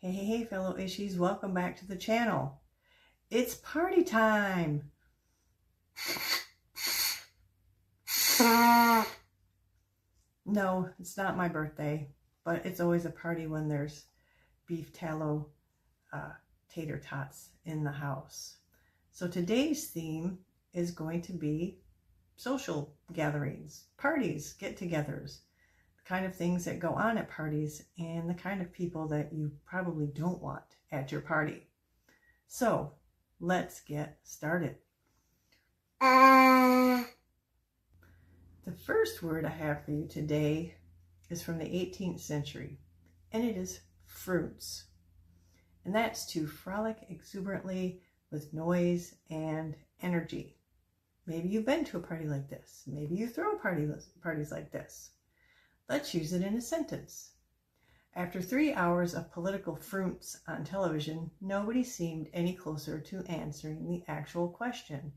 Hey, fellow ishies, welcome back to the channel. It's party time. No, it's not my birthday, but it's always a party when there's beef tallow tater tots in the house. So today's theme is going to be social gatherings, parties, get-togethers, the kind of things that go on at parties and the kind of people that you probably don't want at your party. So let's get started. The first word I have for you today is from the 18th century, and it is froonce. And that's to frolic exuberantly with noise and energy. Maybe you've been to a party like this. Maybe you throw parties like this. Let's use it in a sentence. After 3 hours of political froonce on television, nobody seemed any closer to answering the actual question.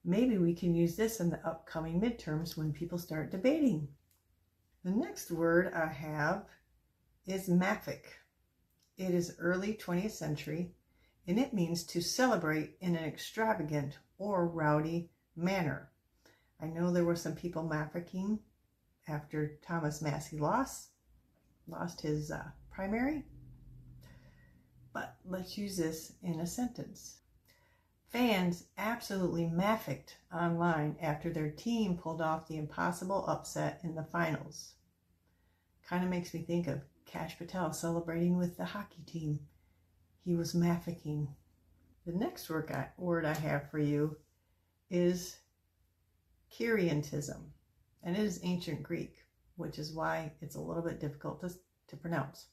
Maybe we can use this in the upcoming midterms when people start debating. The next word I have is maffic. It is early 20th century, and it means to celebrate in an extravagant or rowdy manner. I know there were some people mafficking after Thomas Massey lost his primary, but let's use this in a sentence. Fans absolutely mafficked online after their team pulled off the impossible upset in the finals. Kind of makes me think of Kash Patel celebrating with the hockey team. He was mafficking. The next word I have for you is quidnuncism, and it is ancient Greek, which is why it's a little bit difficult to pronounce.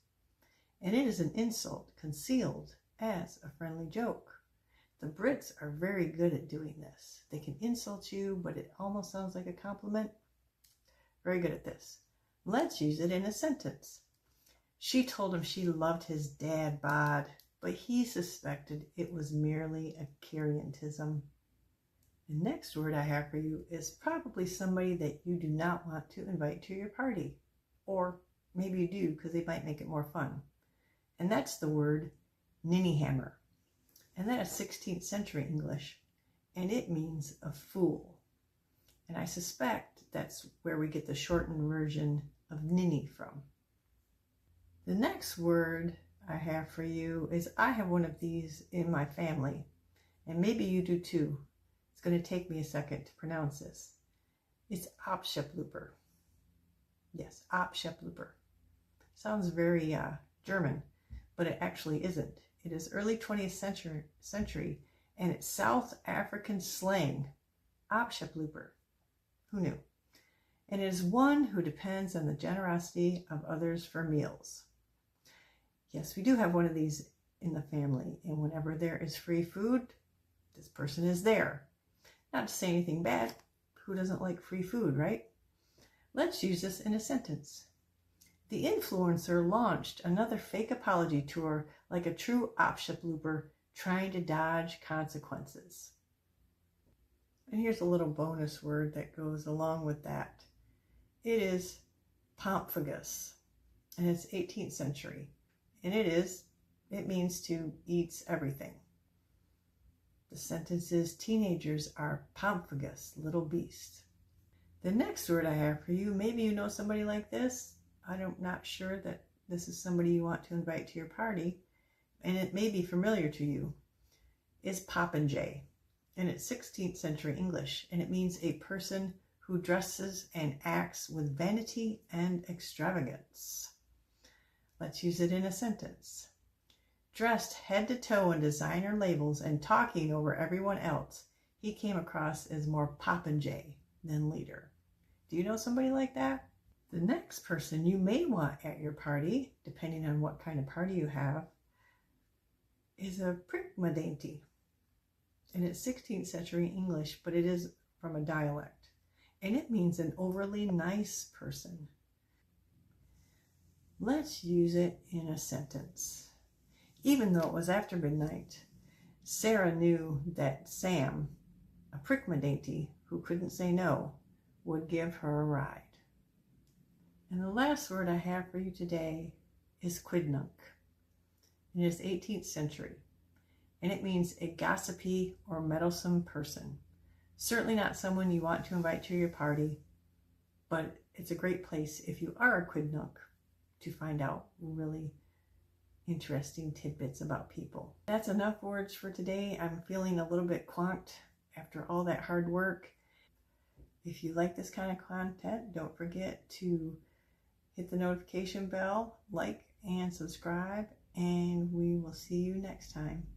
And it is an insult concealed as a friendly joke. The Brits are very good at doing this. They can insult you, but it almost sounds like a compliment. Very good at this. Let's use it in a sentence. She told him she loved his dad bod, but he suspected it was merely a quidnuncism. The next word I have for you is probably somebody that you do not want to invite to your party. Or maybe you do because they might make it more fun. And that's the word ninnyhammer. And that is 16th century English, and it means a fool. And I suspect that's where we get the shortened version of ninny from. The next word I have for you is I have one of these in my family, and maybe you do too. It's going to take me a second to pronounce this. It's opscheplooper. Yes, opscheplooper. Sounds very German, but it actually isn't. It is early 20th century, and it's South African slang, opscheplooper. Who knew? And it is one who depends on the generosity of others for meals. Yes, we do have one of these in the family, and whenever there is free food, this person is there. Not to say anything bad, who doesn't like free food, right? Let's use this in a sentence. The influencer launched another fake apology tour like a true opscheplooper trying to dodge consequences. And here's a little bonus word that goes along with that. It is pomphagus, and it's 18th century, and it means to eats everything. The sentence is teenagers are pomphagus, little beasts. The next word I have for you, maybe you know somebody like this. I'm not sure that this is somebody you want to invite to your party, and it may be familiar to you, is popinjay. And it's 16th century English, and it means a person who dresses and acts with vanity and extravagance. Let's use it in a sentence. Dressed head to toe in designer labels and talking over everyone else, he came across as more popinjay than leader. Do you know somebody like that? The next person you may want at your party, depending on what kind of party you have, is a prickmedainty. And it's 16th century English, but it is from a dialect. And it means an overly nice person. Let's use it in a sentence. Even though it was after midnight, Sarah knew that Sam, a prickmedainty who couldn't say no, would give her a ride. And the last word I have for you today is quidnunc. and it's 18th century, and it means a gossipy or meddlesome person. Certainly not someone you want to invite to your party, but it's a great place if you are a quidnunc to find out really interesting tidbits about people. That's enough words for today. I'm feeling a little bit conked after all that hard work. If you like this kind of content, don't forget to hit the notification bell, like, and subscribe, and we will see you next time.